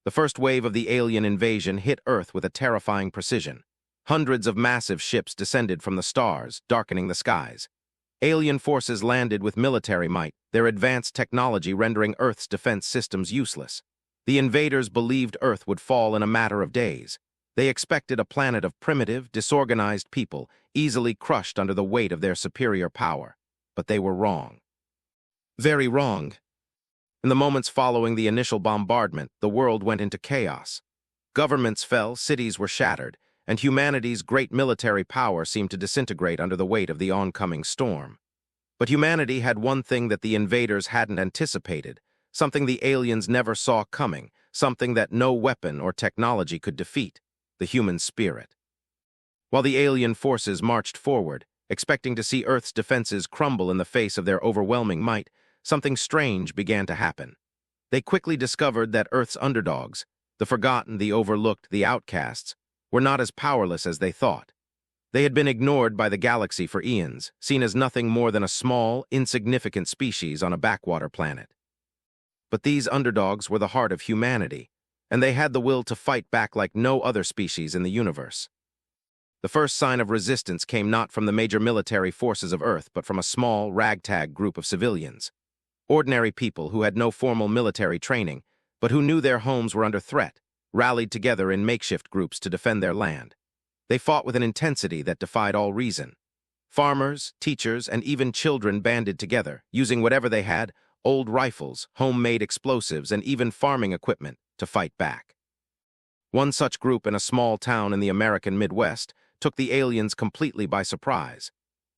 The first wave of the alien invasion hit Earth with a terrifying precision. Hundreds of massive ships descended from the stars, darkening the skies. Alien forces landed with military might, their advanced technology rendering Earth's defense systems useless. The invaders believed Earth would fall in a matter of days. They expected a planet of primitive, disorganized people, easily crushed under the weight of their superior power. But they were wrong. Very wrong. In the moments following the initial bombardment, the world went into chaos. Governments fell, cities were shattered, and humanity's great military power seemed to disintegrate under the weight of the oncoming storm. But humanity had one thing that the invaders hadn't anticipated, something the aliens never saw coming, something that no weapon or technology could defeat: the human spirit. While the alien forces marched forward, expecting to see Earth's defenses crumble in the face of their overwhelming might, something strange began to happen. They quickly discovered that Earth's underdogs, the forgotten, the overlooked, the outcasts, were not as powerless as they thought. They had been ignored by the galaxy for eons, seen as nothing more than a small, insignificant species on a backwater planet. But these underdogs were the heart of humanity, and they had the will to fight back like no other species in the universe. The first sign of resistance came not from the major military forces of Earth, but from a small, ragtag group of civilians. Ordinary people who had no formal military training, but who knew their homes were under threat, rallied together in makeshift groups to defend their land. They fought with an intensity that defied all reason. Farmers, teachers, and even children banded together, using whatever they had, old rifles, homemade explosives, and even farming equipment, to fight back. One such group in a small town in the American Midwest took the aliens completely by surprise.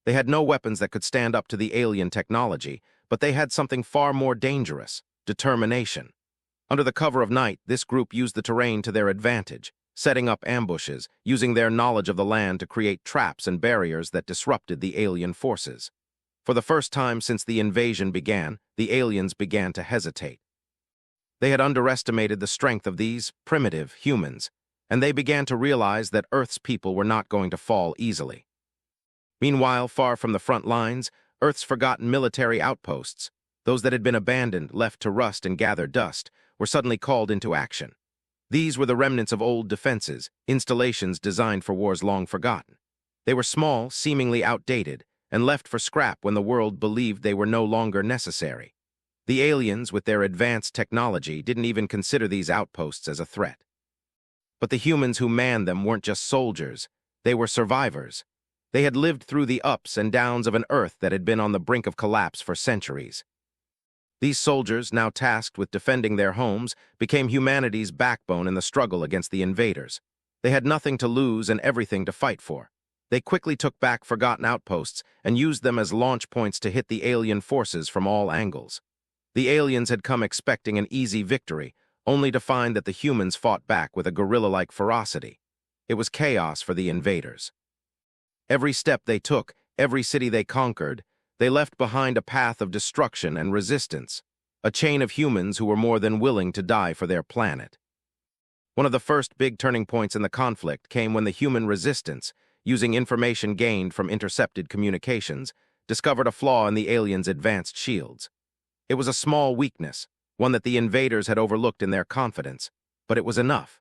They had no weapons that could stand up to the alien technology, but they had something far more dangerous: determination. Under the cover of night, this group used the terrain to their advantage, setting up ambushes, using their knowledge of the land to create traps and barriers that disrupted the alien forces. For the first time since the invasion began, the aliens began to hesitate. They had underestimated the strength of these primitive humans, and they began to realize that Earth's people were not going to fall easily. Meanwhile, far from the front lines, Earth's forgotten military outposts, those that had been abandoned, left to rust and gather dust, were suddenly called into action. These were the remnants of old defenses, installations designed for wars long forgotten. They were small, seemingly outdated, and left for scrap when the world believed they were no longer necessary. The aliens, with their advanced technology, didn't even consider these outposts as a threat. But the humans who manned them weren't just soldiers, they were survivors. They had lived through the ups and downs of an Earth that had been on the brink of collapse for centuries. These soldiers, now tasked with defending their homes, became humanity's backbone in the struggle against the invaders. They had nothing to lose and everything to fight for. They quickly took back forgotten outposts and used them as launch points to hit the alien forces from all angles. The aliens had come expecting an easy victory, only to find that the humans fought back with a guerrilla-like ferocity. It was chaos for the invaders. Every step they took, every city they conquered, they left behind a path of destruction and resistance, a chain of humans who were more than willing to die for their planet. One of the first big turning points in the conflict came when the human resistance, using information gained from intercepted communications, discovered a flaw in the aliens' advanced shields. It was a small weakness, one that the invaders had overlooked in their confidence, but it was enough.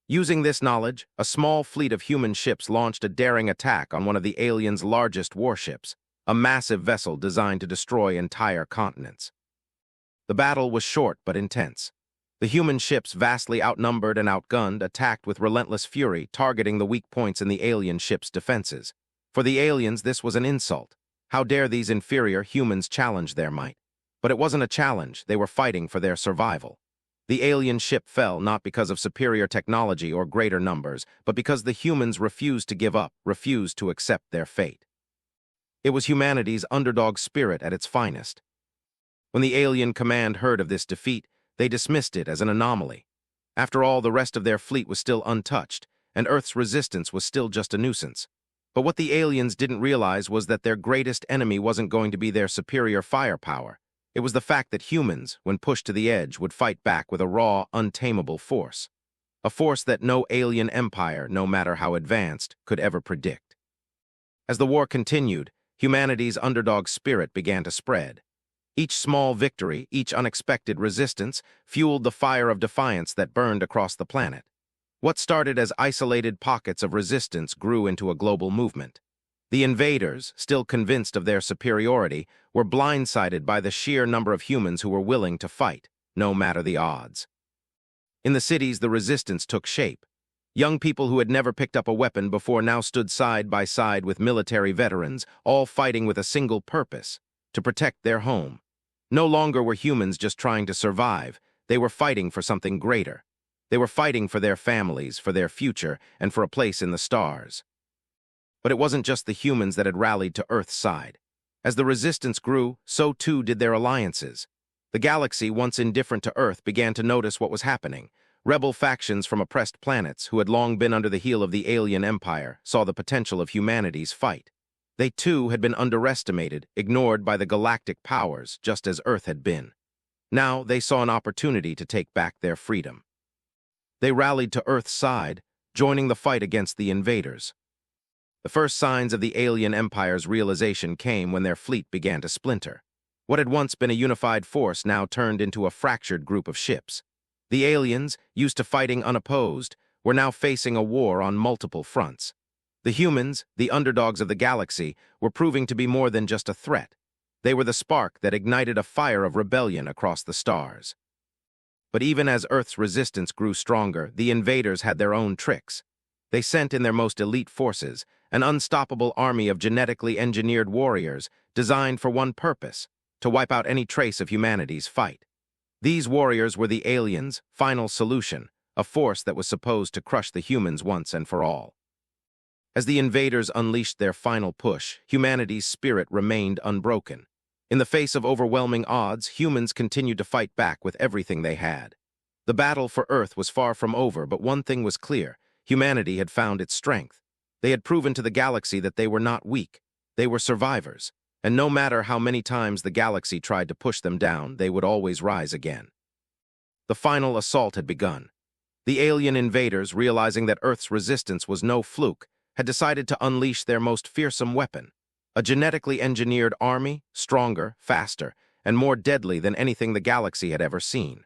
Using this knowledge, a small fleet of human ships launched a daring attack on one of the aliens' largest warships, a massive vessel designed to destroy entire continents. The battle was short but intense. The human ships, vastly outnumbered and outgunned, attacked with relentless fury, targeting the weak points in the alien ships' defenses. For the aliens, this was an insult. How dare these inferior humans challenge their might? But it wasn't a challenge, they were fighting for their survival. The alien ship fell not because of superior technology or greater numbers, but because the humans refused to give up, refused to accept their fate. It was humanity's underdog spirit at its finest. When the alien command heard of this defeat, they dismissed it as an anomaly. After all, the rest of their fleet was still untouched, and Earth's resistance was still just a nuisance. But what the aliens didn't realize was that their greatest enemy wasn't going to be their superior firepower. It was the fact that humans, when pushed to the edge, would fight back with a raw, untamable force. A force that no alien empire, no matter how advanced, could ever predict. As the war continued, humanity's underdog spirit began to spread. Each small victory, each unexpected resistance, fueled the fire of defiance that burned across the planet. What started as isolated pockets of resistance grew into a global movement. The invaders, still convinced of their superiority, were blindsided by the sheer number of humans who were willing to fight, no matter the odds. In the cities, the resistance took shape. Young people who had never picked up a weapon before now stood side by side with military veterans, all fighting with a single purpose: to protect their home. No longer were humans just trying to survive, they were fighting for something greater. They were fighting for their families, for their future, and for a place in the stars. But it wasn't just the humans that had rallied to Earth's side. As the resistance grew, so too did their alliances. The galaxy, once indifferent to Earth, began to notice what was happening. Rebel factions from oppressed planets, who had long been under the heel of the alien empire, saw the potential of humanity's fight. They too had been underestimated, ignored by the galactic powers, just as Earth had been. Now they saw an opportunity to take back their freedom. They rallied to Earth's side, joining the fight against the invaders. The first signs of the alien empire's realization came when their fleet began to splinter. What had once been a unified force now turned into a fractured group of ships. The aliens, used to fighting unopposed, were now facing a war on multiple fronts. The humans, the underdogs of the galaxy, were proving to be more than just a threat. They were the spark that ignited a fire of rebellion across the stars. But even as Earth's resistance grew stronger, the invaders had their own tricks. They sent in their most elite forces, an unstoppable army of genetically engineered warriors designed for one purpose: to wipe out any trace of humanity's fight. These warriors were the aliens' final solution, a force that was supposed to crush the humans once and for all. As the invaders unleashed their final push, humanity's spirit remained unbroken. In the face of overwhelming odds, humans continued to fight back with everything they had. The battle for Earth was far from over, but one thing was clear: humanity had found its strength. They had proven to the galaxy that they were not weak. They were survivors, and no matter how many times the galaxy tried to push them down, they would always rise again. The final assault had begun. The alien invaders, realizing that Earth's resistance was no fluke, had decided to unleash their most fearsome weapon: a genetically engineered army, stronger, faster, and more deadly than anything the galaxy had ever seen.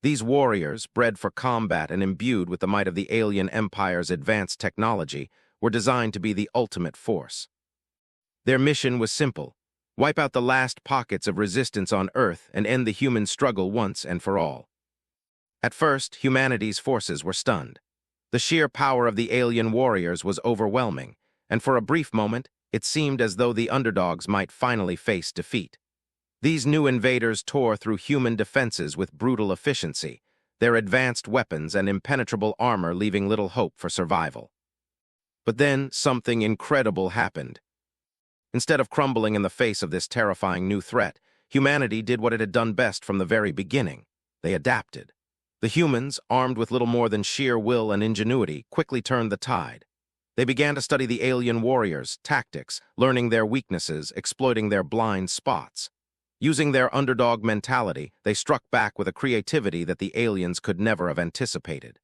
These warriors, bred for combat and imbued with the might of the alien empire's advanced technology, were designed to be the ultimate force. Their mission was simple: wipe out the last pockets of resistance on Earth and end the human struggle once and for all. At first, humanity's forces were stunned. The sheer power of the alien warriors was overwhelming, and for a brief moment, it seemed as though the underdogs might finally face defeat. These new invaders tore through human defenses with brutal efficiency, their advanced weapons and impenetrable armor leaving little hope for survival. But then something incredible happened. Instead of crumbling in the face of this terrifying new threat, humanity did what it had done best from the very beginning: they adapted. The humans, armed with little more than sheer will and ingenuity, quickly turned the tide. They began to study the alien warriors' tactics, learning their weaknesses, exploiting their blind spots. Using their underdog mentality, they struck back with a creativity that the aliens could never have anticipated.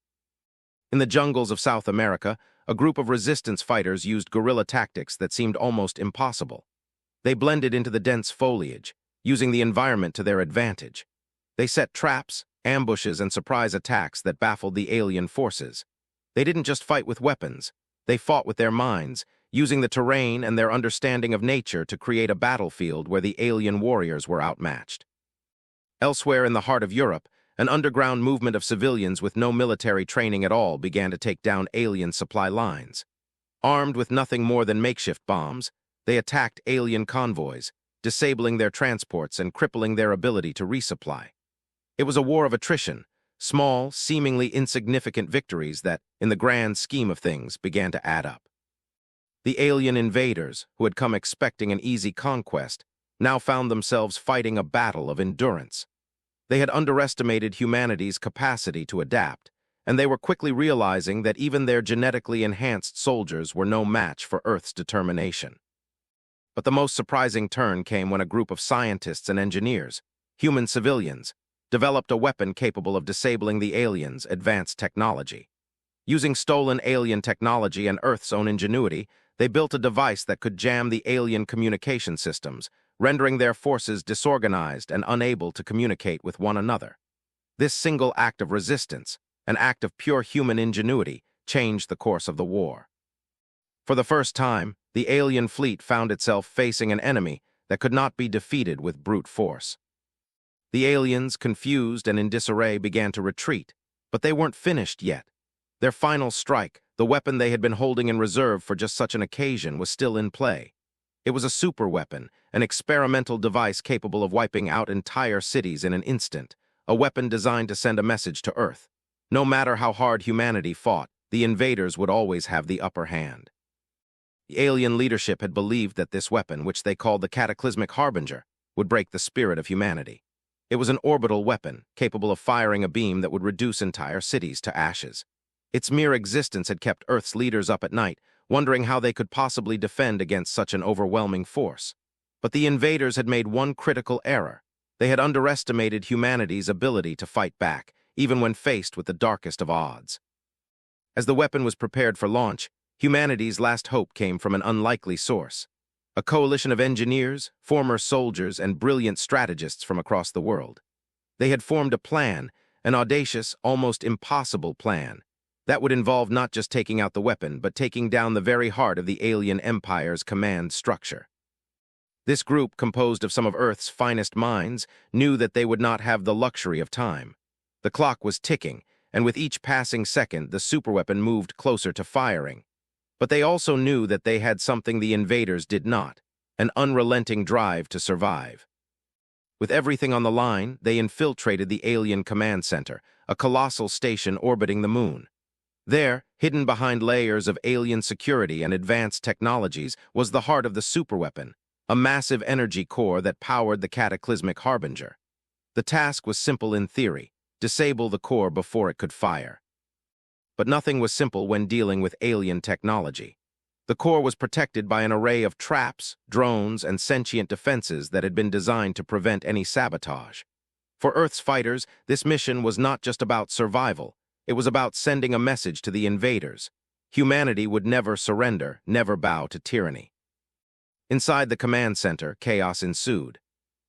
In the jungles of South America, a group of resistance fighters used guerrilla tactics that seemed almost impossible. They blended into the dense foliage, using the environment to their advantage. They set traps, ambushes, and surprise attacks that baffled the alien forces. They didn't just fight with weapons. They fought with their minds, using the terrain and their understanding of nature to create a battlefield where the alien warriors were outmatched. Elsewhere in the heart of Europe, an underground movement of civilians with no military training at all began to take down alien supply lines. Armed with nothing more than makeshift bombs, they attacked alien convoys, disabling their transports and crippling their ability to resupply. It was a war of attrition, small, seemingly insignificant victories that, in the grand scheme of things, began to add up. The alien invaders, who had come expecting an easy conquest, now found themselves fighting a battle of endurance. They had underestimated humanity's capacity to adapt, and they were quickly realizing that even their genetically enhanced soldiers were no match for Earth's determination. But the most surprising turn came when a group of scientists and engineers, human civilians, developed a weapon capable of disabling the aliens' advanced technology. Using stolen alien technology and Earth's own ingenuity, they built a device that could jam the alien communication systems, rendering their forces disorganized and unable to communicate with one another. This single act of resistance, an act of pure human ingenuity, changed the course of the war. For the first time, the alien fleet found itself facing an enemy that could not be defeated with brute force. The aliens, confused and in disarray, began to retreat, but they weren't finished yet. Their final strike, the weapon they had been holding in reserve for just such an occasion, was still in play. It was a superweapon, an experimental device capable of wiping out entire cities in an instant, a weapon designed to send a message to Earth. No matter how hard humanity fought, the invaders would always have the upper hand. The alien leadership had believed that this weapon, which they called the cataclysmic harbinger, would break the spirit of humanity. It was an orbital weapon, capable of firing a beam that would reduce entire cities to ashes. Its mere existence had kept Earth's leaders up at night, wondering how they could possibly defend against such an overwhelming force. But the invaders had made one critical error. They had underestimated humanity's ability to fight back, even when faced with the darkest of odds. As the weapon was prepared for launch, humanity's last hope came from an unlikely source. A coalition of engineers, former soldiers, and brilliant strategists from across the world. They had formed a plan, an audacious, almost impossible plan, that would involve not just taking out the weapon, but taking down the very heart of the alien empire's command structure. This group, composed of some of Earth's finest minds, knew that they would not have the luxury of time. The clock was ticking, and with each passing second, the superweapon moved closer to firing. But they also knew that they had something the invaders did not, an unrelenting drive to survive. With everything on the line, they infiltrated the alien command center, a colossal station orbiting the moon. There, hidden behind layers of alien security and advanced technologies, was the heart of the superweapon, a massive energy core that powered the cataclysmic harbinger. The task was simple in theory: disable the core before it could fire. But nothing was simple when dealing with alien technology. The core was protected by an array of traps, drones, and sentient defenses that had been designed to prevent any sabotage. For Earth's fighters, this mission was not just about survival. It was about sending a message to the invaders. Humanity would never surrender, never bow to tyranny. Inside the command center, chaos ensued.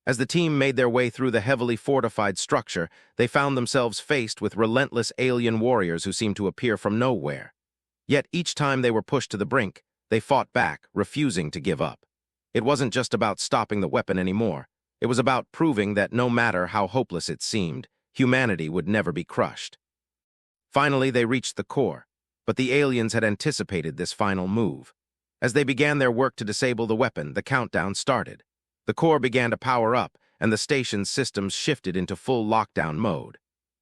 As the team made their way through the heavily fortified structure, they found themselves faced with relentless alien warriors who seemed to appear from nowhere. Yet each time they were pushed to the brink, they fought back, refusing to give up. It wasn't just about stopping the weapon anymore. It was about proving that no matter how hopeless it seemed, humanity would never be crushed. Finally, they reached the core, but the aliens had anticipated this final move. As they began their work to disable the weapon, the countdown started. The core began to power up, and the station's systems shifted into full lockdown mode.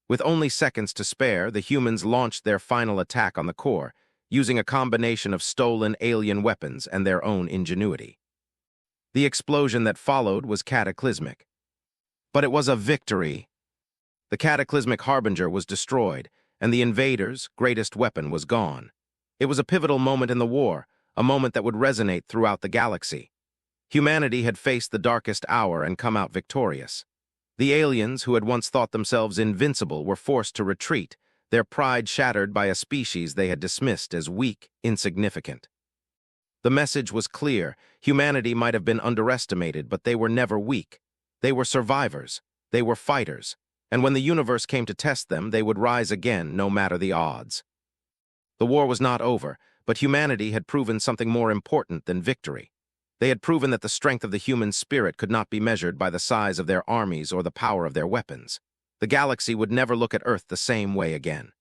With only seconds to spare, the humans launched their final attack on the core, using a combination of stolen alien weapons and their own ingenuity. The explosion that followed was cataclysmic. But it was a victory. The cataclysmic harbinger was destroyed, and the invaders' greatest weapon was gone. It was a pivotal moment in the war, a moment that would resonate throughout the galaxy. Humanity had faced the darkest hour and come out victorious. The aliens, who had once thought themselves invincible, were forced to retreat, their pride shattered by a species they had dismissed as weak, insignificant. The message was clear: humanity might have been underestimated, but they were never weak. They were survivors, they were fighters, and when the universe came to test them, they would rise again, no matter the odds. The war was not over, but humanity had proven something more important than victory. They had proven that the strength of the human spirit could not be measured by the size of their armies or the power of their weapons. The galaxy would never look at Earth the same way again.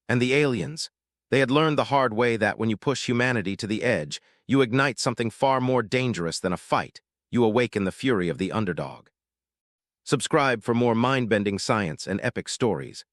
And the aliens? They had learned the hard way that when you push humanity to the edge, you ignite something far more dangerous than a fight. You awaken the fury of the underdog. Subscribe for more mind-bending science and epic stories.